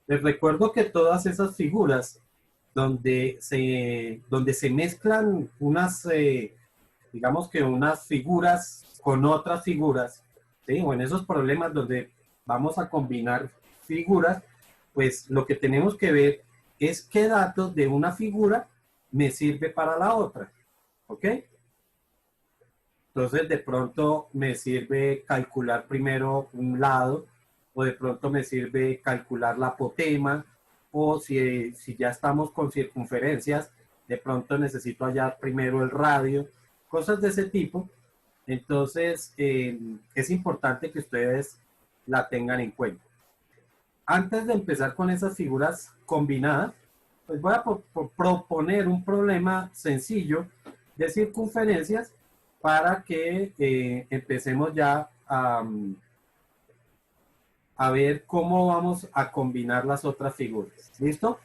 Les recuerdo que todas esas figuras donde se mezclan unas, digamos que unas figuras con otras figuras, ¿sí? O en esos problemas donde vamos a combinar figuras, pues lo que tenemos que ver es qué datos de una figura me sirve para la otra, ¿ok? Entonces, de pronto me sirve calcular primero un lado, o de pronto me sirve calcular la apotema, o si ya estamos con circunferencias, de pronto necesito hallar primero el radio, cosas de ese tipo. Entonces, es importante que ustedes la tengan en cuenta. Antes de empezar con esas figuras combinadas, pues voy a proponer un problema sencillo de circunferencias para que empecemos ya a ver cómo vamos a combinar las otras figuras. ¿Listo?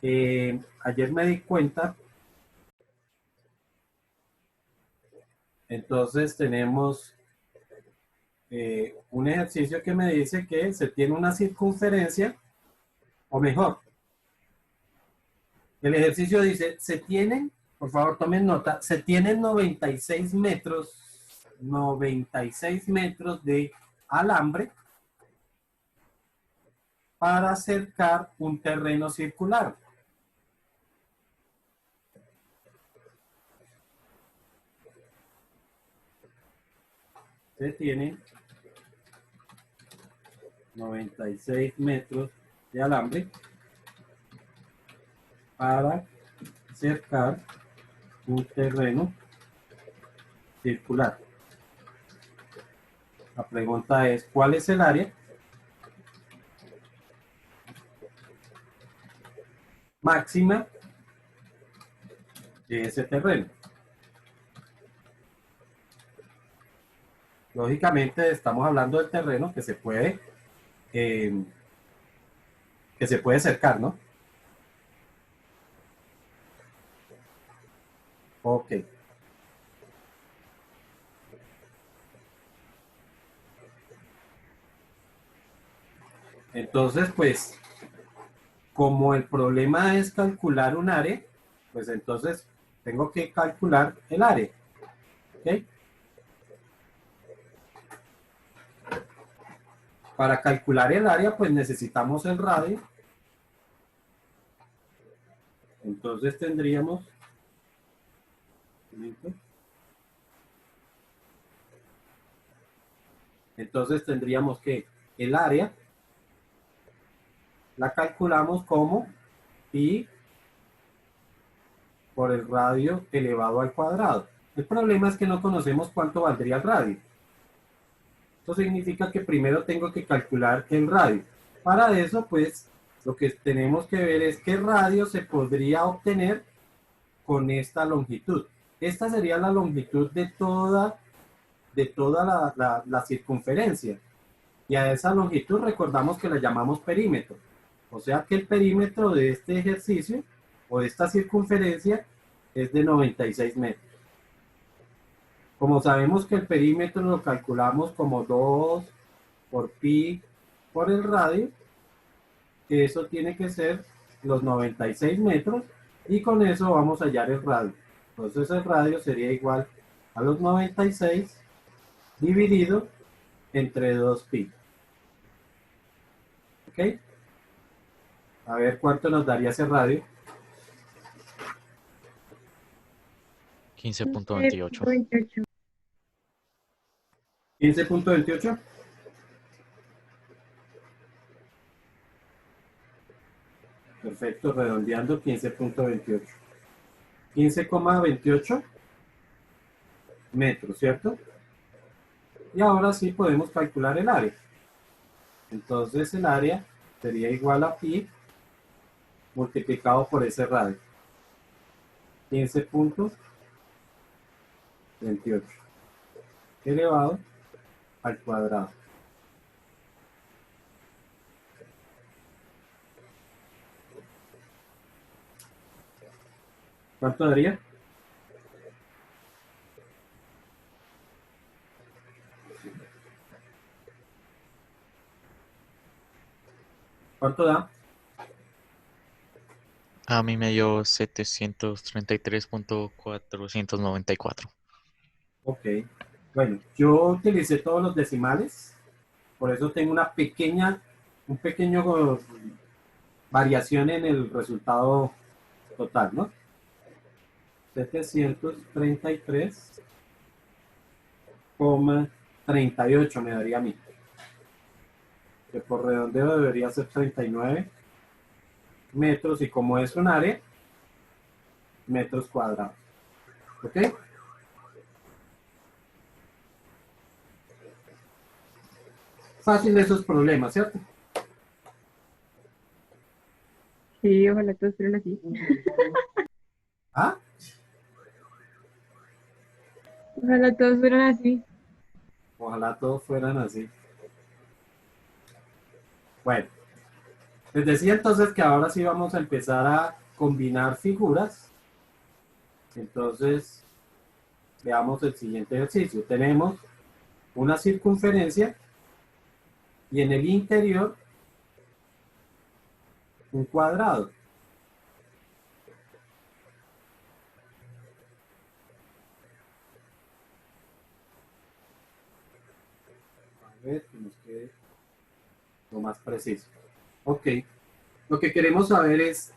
Ayer me di cuenta, entonces tenemos un ejercicio que me dice que se tiene una circunferencia, o mejor, el ejercicio dice, se tienen, por favor tomen nota, se tienen 96 metros de alambre para acercar un terreno circular. Se tienen 96 metros de alambre para acercar un terreno circular. La pregunta es, ¿cuál es el área máxima de ese terreno? Lógicamente estamos hablando del terreno eh, que se puede cercar, ¿no? Ok. Entonces, pues, como el problema es calcular un área, pues entonces tengo que calcular el área. ¿Ok? Para calcular el área, pues necesitamos el radio. Entonces tendríamos, que el área la calculamos como pi por el radio elevado al cuadrado. El problema es que no conocemos cuánto valdría el radio. Esto significa que primero tengo que calcular el radio. Para eso, pues, lo que tenemos que ver es qué radio se podría obtener con esta longitud. Esta sería la longitud de toda la circunferencia. Y a esa longitud recordamos que la llamamos perímetro. O sea que el perímetro de este ejercicio o de esta circunferencia es de 96 metros. Como sabemos que el perímetro lo calculamos como 2 por pi por el radio, que eso tiene que ser los 96 metros, y con eso vamos a hallar el radio. Entonces el radio sería igual a los 96 dividido entre 2 pi. ¿Ok? A ver cuánto nos daría ese radio. 15.28. 28. 15.28. Perfecto, redondeando 15.28. 15,28 metros, ¿cierto? Y ahora sí podemos calcular el área. Entonces el área sería igual a pi multiplicado por ese radio. 15.28 elevado al cuadrado. ¿Cuánto daría? ¿Cuánto da? A mí me dio 733.494. Ok. Bueno, yo utilicé todos los decimales, por eso tengo un pequeño variación en el resultado total, ¿no? 733,38 me daría a mí, que por redondeo debería ser 39 metros y como es un área, metros cuadrados. ¿Ok? Fácil esos problemas, ¿cierto? Sí, ojalá todos fueran así. ¿Ah? Ojalá todos fueran así. Ojalá todos fueran así. Bueno, les decía entonces que ahora sí vamos a empezar a combinar figuras. Entonces, veamos el siguiente ejercicio. Tenemos una circunferencia y en el interior un cuadrado. A ver, que nos quede lo más preciso. Ok, lo que queremos saber es,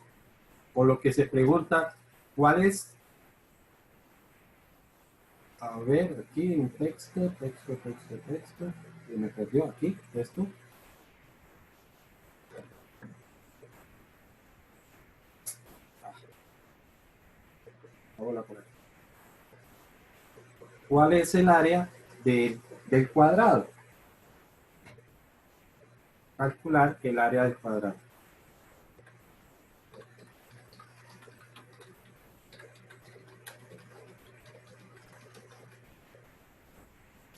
o lo que se pregunta, ¿cuál es? A ver, aquí un texto, y me perdió aquí, esto. Hola, por aquí. ¿Cuál es el área del cuadrado? Calcular el área del cuadrado.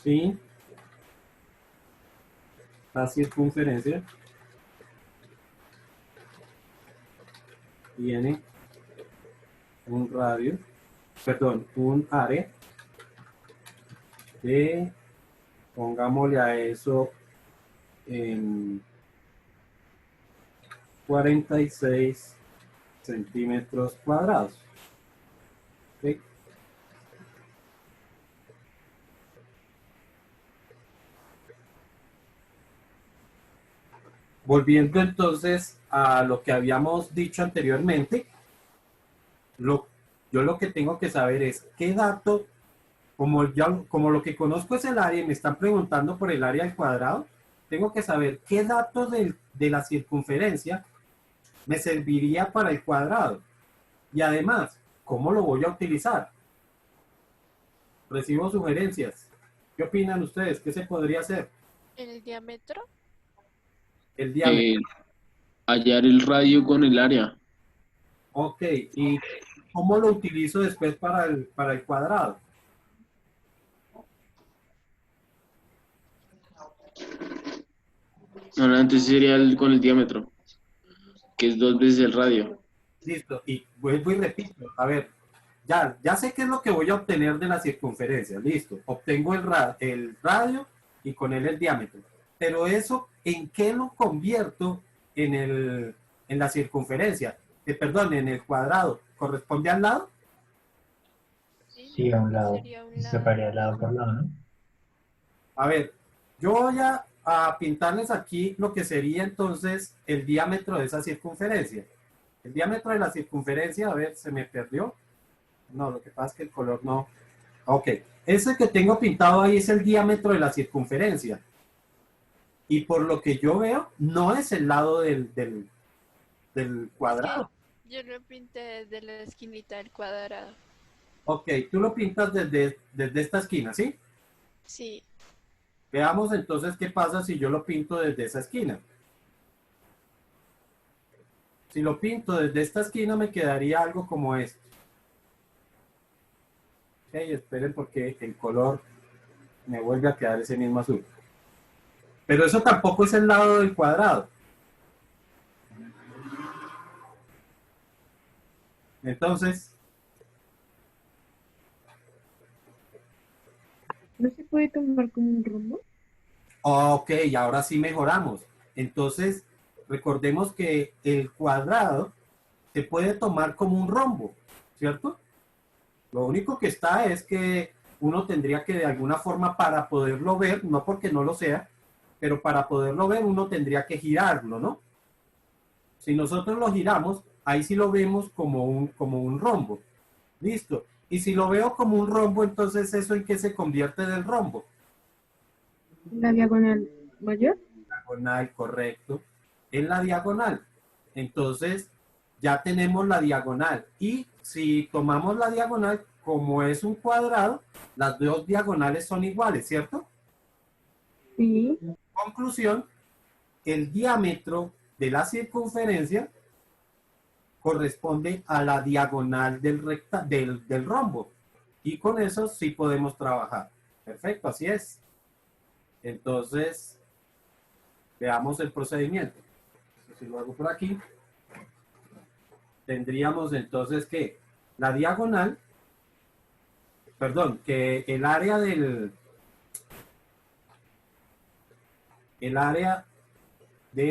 Sí, la circunferencia tiene un radio, perdón, un área de, pongámosle a eso, en 46 centímetros cuadrados. ¿Sí? Volviendo entonces a lo que habíamos dicho anteriormente, lo, yo lo que tengo que saber es qué dato, como lo que conozco es el área y me están preguntando por el área al cuadrado, tengo que saber qué dato de la circunferencia me serviría para el cuadrado. Y además, ¿cómo lo voy a utilizar? Recibo sugerencias. ¿Qué opinan ustedes? ¿Qué se podría hacer? ¿El diámetro? El diámetro. Hallar el radio con el área. Ok, ¿y cómo lo utilizo después para el cuadrado? Normalmente sería con el diámetro, que es 2 veces el radio. Listo, y vuelvo y repito, a ver, ya sé qué es lo que voy a obtener de la circunferencia, listo, obtengo el radio y con él el diámetro, pero eso, ¿en qué lo convierto en la circunferencia? Perdón, en el cuadrado, ¿corresponde al lado? Sí, Sí, a un ¿no? lado. Sería un Se lado. separaría lado por lado, ¿no? A ver, yo voy a pintarles aquí lo que sería entonces el diámetro de esa circunferencia. El diámetro de la circunferencia, a ver, se me perdió. No, lo que pasa es que el color no. Ok, ese que tengo pintado ahí es el diámetro de la circunferencia. Y por lo que yo veo, no es el lado del Es que cuadrado. yo lo pinté desde la esquinita del cuadrado. Ok, tú lo pintas desde esta esquina, ¿sí? Sí, Veamos entonces qué pasa si yo lo pinto desde esa esquina. Si lo pinto desde esta esquina me quedaría algo como esto. Ok, esperen porque el color me vuelve a quedar ese mismo azul. Pero eso tampoco es el lado del cuadrado. Entonces, ¿No se puede tomar como un rombo? ok, ahora sí mejoramos. Entonces, recordemos que el cuadrado se puede tomar como un rombo, ¿cierto? Lo único que está es que uno tendría que de alguna forma para poderlo ver, no porque no lo sea, pero para poderlo ver uno tendría que girarlo, ¿no? Si nosotros lo giramos, ahí sí lo vemos como un rombo. Listo. Y si lo veo como un rombo, entonces ¿eso en qué se convierte del rombo? La diagonal mayor. Diagonal, correcto. En la diagonal. Entonces, ya tenemos la diagonal. Y si tomamos la diagonal, como es un cuadrado, las dos diagonales son iguales, ¿cierto? Sí. Conclusión, el diámetro de la circunferencia corresponde a la diagonal del rombo. Y con eso sí podemos trabajar. Perfecto, así es. Entonces, veamos el procedimiento. Si lo hago por aquí, tendríamos entonces que la diagonal, perdón, que el área de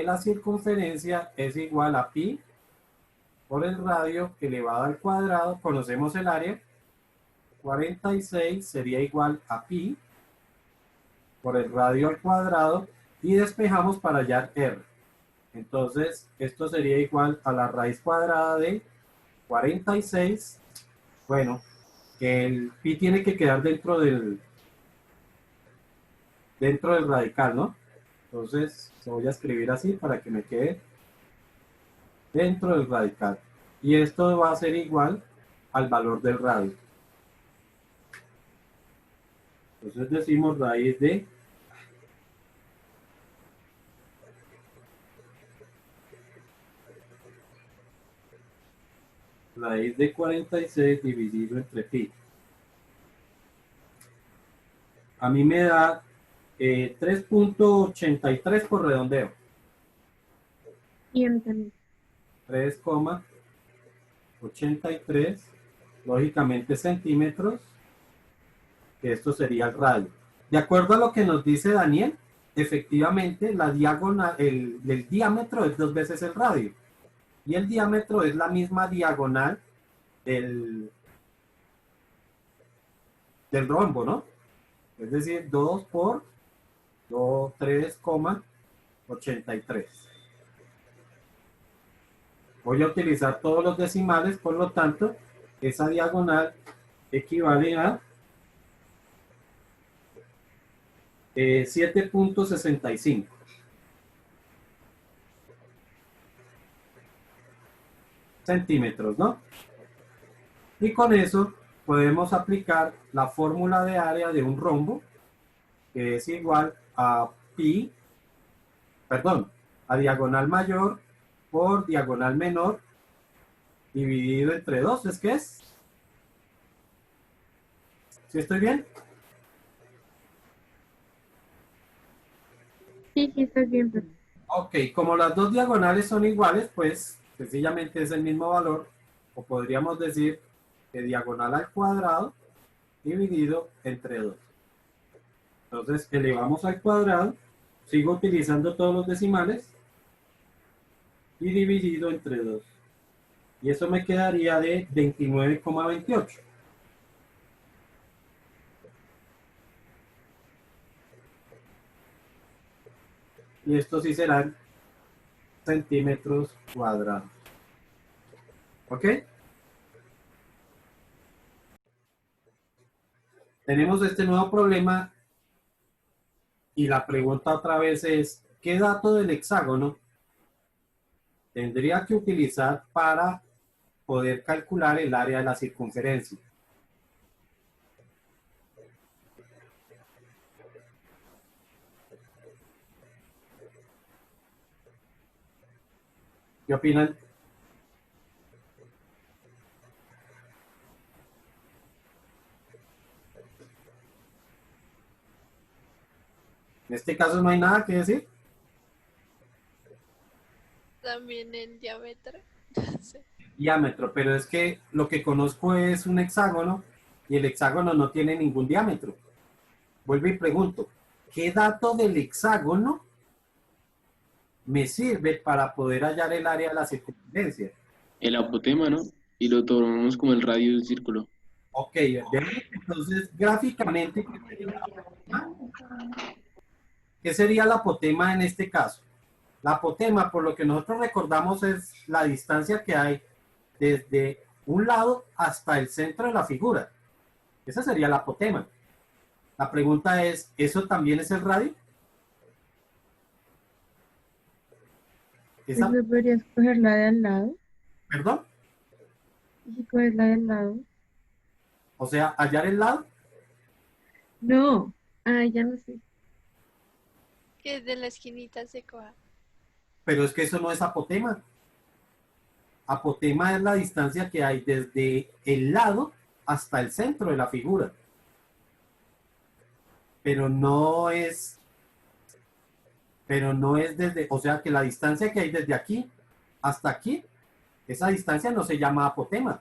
la circunferencia es igual a pi por el radio elevado al cuadrado. Conocemos el área. 46 sería igual a pi por el radio al cuadrado y despejamos para hallar r. Entonces, esto sería igual a la raíz cuadrada de 46. Bueno, que el pi tiene que quedar dentro del radical, ¿no? Entonces, lo voy a escribir así para que me quede dentro del radical. Y esto va a ser igual al valor del radio. Entonces decimos raíz de raíz de 46 dividido entre pi. A mí me da 3.83 por redondeo. Y a mí también. 3,83, lógicamente centímetros, que esto sería el radio. De acuerdo a lo que nos dice Daniel, efectivamente la diagonal, el diámetro es 2 veces el radio. Y el diámetro es la misma diagonal del rombo, ¿no? Es decir, 2 por 3,83. Voy a utilizar todos los decimales, por lo tanto, esa diagonal equivale a 7.65. Centímetros, ¿no? Y con eso podemos aplicar la fórmula de área de un rombo, que es igual a pi, perdón, a diagonal mayor por diagonal menor dividido entre 2, ¿es que es? ¿Sí estoy bien? Sí, sí, estás bien, pero Ok, como las dos diagonales son iguales, pues sencillamente es el mismo valor, o podríamos decir que diagonal al cuadrado dividido entre 2. Entonces elevamos al cuadrado, sigo utilizando todos los decimales, y dividido entre 2. Y eso me quedaría de 29,28. Y esto sí serán centímetros cuadrados. ¿Ok? Tenemos este nuevo problema y la pregunta otra vez es, ¿qué dato del hexágono tendría que utilizar para poder calcular el área de la circunferencia? ¿Qué opinan? En este caso no hay nada que decir. También el diámetro. Sí. Diámetro, pero es que lo que conozco es un hexágono y el hexágono no tiene ningún diámetro. Vuelvo y pregunto, ¿qué dato del hexágono me sirve para poder hallar el área de la circunferencia. El apotema, ¿no? Y lo tomamos como el radio del círculo. Ok, entonces gráficamente, ¿qué sería la apotema en este caso? La apotema, por lo que nosotros recordamos, es la distancia que hay desde un lado hasta el centro de la figura. Esa sería la apotema. La pregunta es, ¿eso también es el radio? Pues no podrías coger la de al lado. ¿Perdón? ¿Y si coges la de al lado? O sea, hallar el lado. No. Ah, ya no sé. Que de la esquinita se coja. Pero es que eso no es apotema. Apotema es la distancia que hay desde el lado hasta el centro de la figura. Pero no es desde, o sea que la distancia que hay desde aquí hasta aquí, esa distancia no se llama apotema.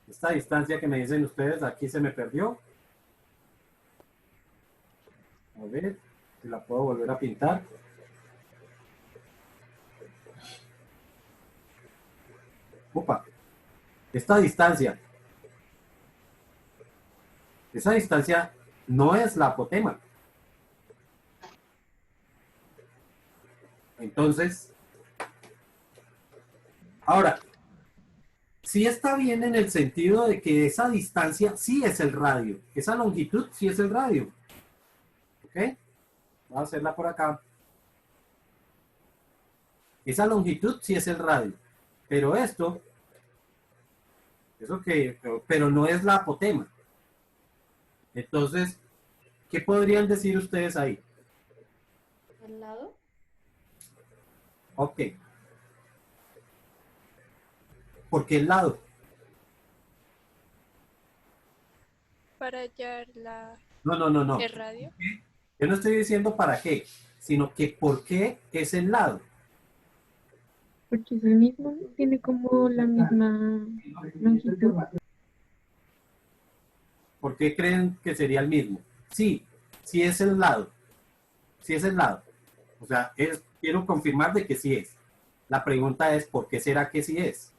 Esta distancia que me dicen ustedes, aquí se me perdió. A ver, si la puedo volver a pintar. Opa, esta distancia. Esa distancia no es la apotema. Entonces, ahora, sí está bien en el sentido de que esa distancia sí es el radio. Esa longitud sí es el radio. ¿Ok? Voy a hacerla por acá. Esa longitud sí es el radio. Pero pero no es la apotema. Entonces, ¿qué podrían decir ustedes ahí? ¿Al lado? Ok. ¿Por qué el lado? Para hallar la, No. el radio. Yo no estoy diciendo para qué, sino que por qué es el lado. Porque es el mismo, ¿no? Tiene como la misma longitud. ¿Por qué creen que sería el mismo? Sí, sí es el lado. Sí es el lado. O sea, quiero confirmar de que sí es. La pregunta es, ¿por qué será que sí es?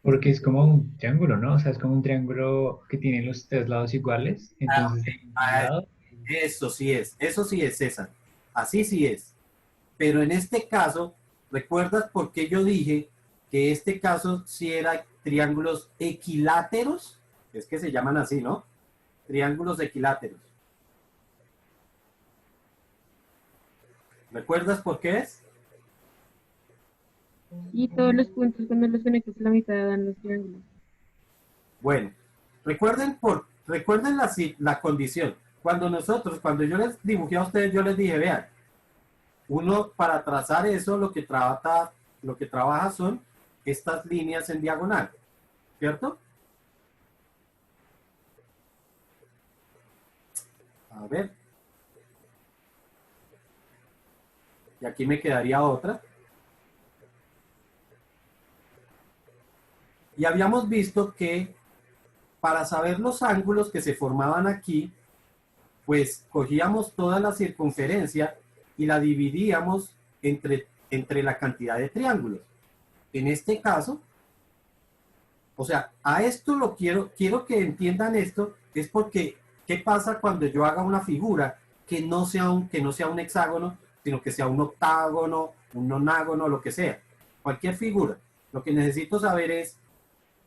Porque es como un triángulo, ¿no? O sea, es como un triángulo que tiene los tres lados iguales. Entonces, un lado, Eso sí es, César. Así sí es. Pero en este caso, ¿recuerdas por qué yo dije que este caso sí era triángulos equiláteros? Es que se llaman así, ¿no? Triángulos equiláteros. ¿Recuerdas por qué es? Y todos los puntos cuando los conectas a la mitad dan los triángulos. Bueno, recuerden la condición. Cuando yo les dibujé a ustedes, yo les dije, vean, uno para trazar eso lo que trabaja son estas líneas en diagonal, ¿cierto? A ver. Y aquí me quedaría otra. Y habíamos visto que para saber los ángulos que se formaban aquí, pues cogíamos toda la circunferencia y la dividíamos entre la cantidad de triángulos. En este caso, o sea, a esto quiero que entiendan esto, es porque, ¿qué pasa cuando yo haga una figura que no sea un hexágono, sino que sea un octágono, un nonágono, lo que sea? Cualquier figura. Lo que necesito saber es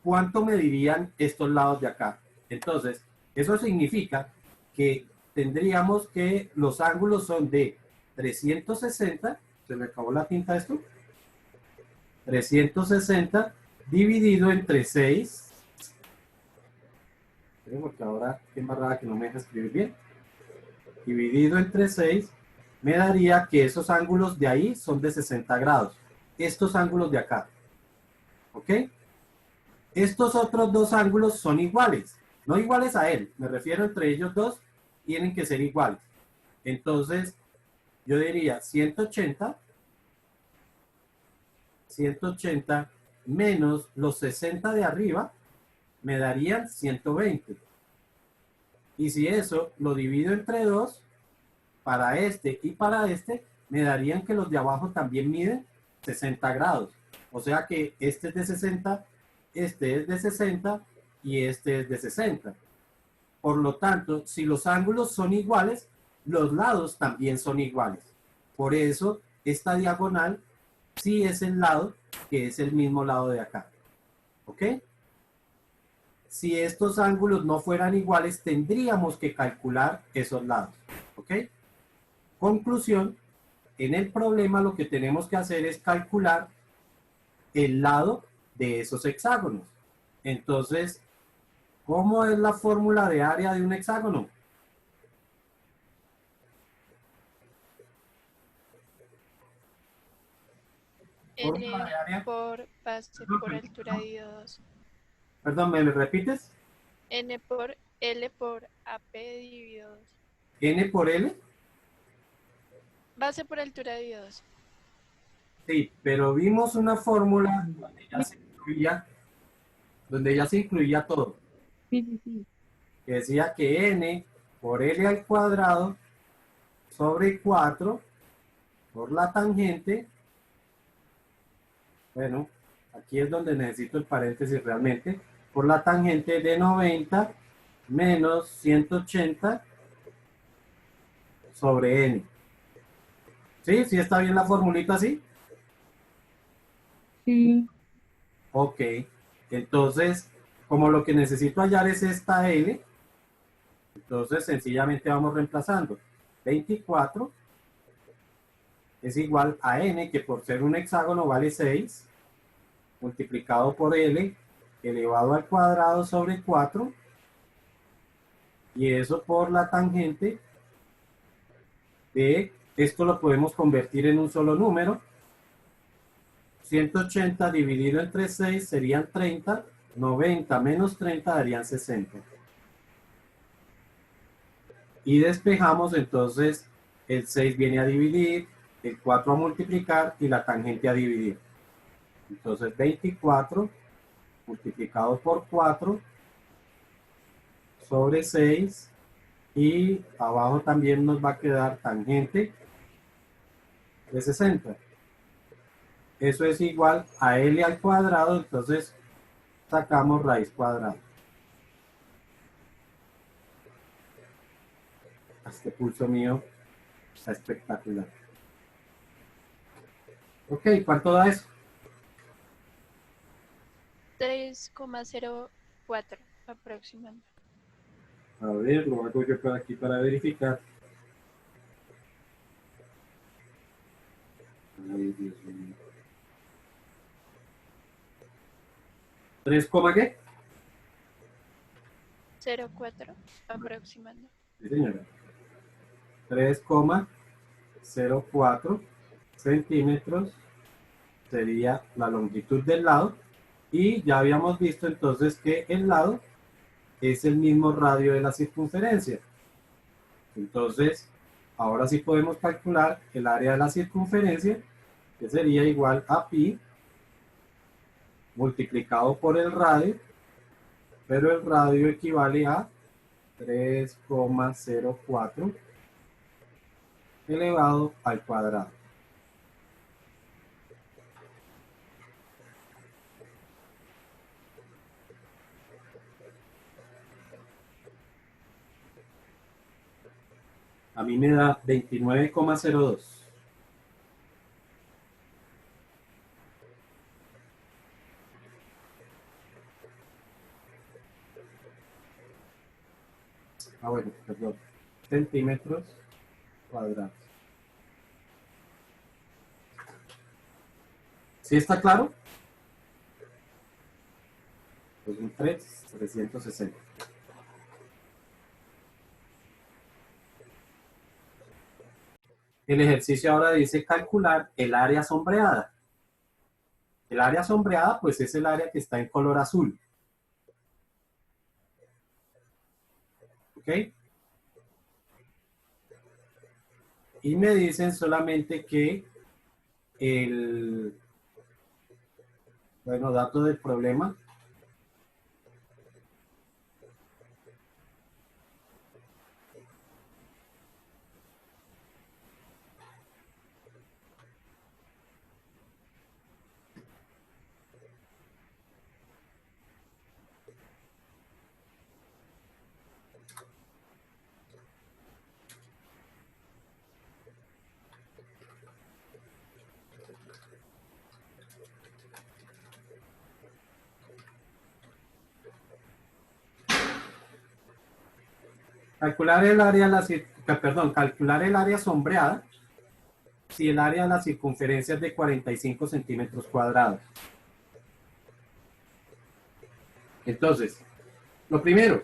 cuánto medirían estos lados de acá. Entonces, eso significa que tendríamos que los ángulos son de 360, se me acabó la tinta esto, 360 dividido entre 6, porque ahora qué embarrada que no me deja escribir bien, dividido entre 6, me daría que esos ángulos de ahí son de 60 grados, estos ángulos de acá, ¿ok? Estos otros dos ángulos son iguales, no iguales a él, me refiero entre ellos dos, tienen que ser iguales. Entonces, yo diría 180 menos los 60 de arriba, me darían 120. Y si eso lo divido entre 2, para este y para este, me darían que los de abajo también miden 60 grados. O sea que este es de 60, este es de 60 y este es de 60. Por lo tanto, si los ángulos son iguales, los lados también son iguales. Por eso, esta diagonal sí es el lado que es el mismo lado de acá. ¿Ok? Si estos ángulos no fueran iguales, tendríamos que calcular esos lados. ¿Ok? Conclusión, en el problema lo que tenemos que hacer es calcular el lado de esos hexágonos. Entonces, ¿cómo es la fórmula de área de un hexágono? Fórmula de área. N por base por altura dividido 2. Perdón, ¿me lo repites? N por L por AP dividido 2. N por L. Base por altura dividido 2. Sí, pero vimos una fórmula donde ya se incluía todo. Sí, sí, sí. Que decía que N por L al cuadrado sobre 4 por la tangente. Bueno, aquí es donde necesito el paréntesis realmente. Por la tangente de 90 menos 180 sobre N. ¿Sí? ¿Sí está bien la formulita así? Sí. Ok. Entonces, como lo que necesito hallar es esta L, entonces sencillamente vamos reemplazando. 24 es igual a N, que por ser un hexágono vale 6, multiplicado por L, elevado al cuadrado sobre 4, y eso por la tangente de, esto lo podemos convertir en un solo número, 180 dividido entre 6 serían 30, 90 menos 30 darían 60. Y despejamos, entonces el 6 viene a dividir, el 4 a multiplicar y la tangente a dividir. Entonces 24 multiplicado por 4 sobre 6 y abajo también nos va a quedar tangente de 60. Eso es igual a L al cuadrado, entonces sacamos raíz cuadrada. Este pulso mío está espectacular. Ok, ¿cuánto da eso? 3,04 aproximadamente. A ver, lo hago yo por aquí para verificar. Ay, Dios mío. ¿3, qué? 0,4 aproximando. Sí, señora. 3,04 centímetros sería la longitud del lado. Y ya habíamos visto entonces que el lado es el mismo radio de la circunferencia. Entonces, ahora sí podemos calcular el área de la circunferencia, que sería igual a pi multiplicado por el radio, pero el radio equivale a 3,04 elevado al cuadrado. A mí me da 29,02. Bueno, perdón. Centímetros cuadrados. ¿Sí está claro? Pues un 360. El ejercicio ahora dice calcular el área sombreada. El área sombreada, pues es el área que está en color azul. ¿Ok? Y me dicen solamente que bueno, dato del problema. Calcular el área, calcular el área sombreada si el área de la circunferencia es de 45 centímetros cuadrados. Entonces, lo primero,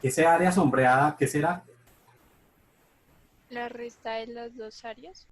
ese área sombreada, ¿qué será? La resta de las dos áreas.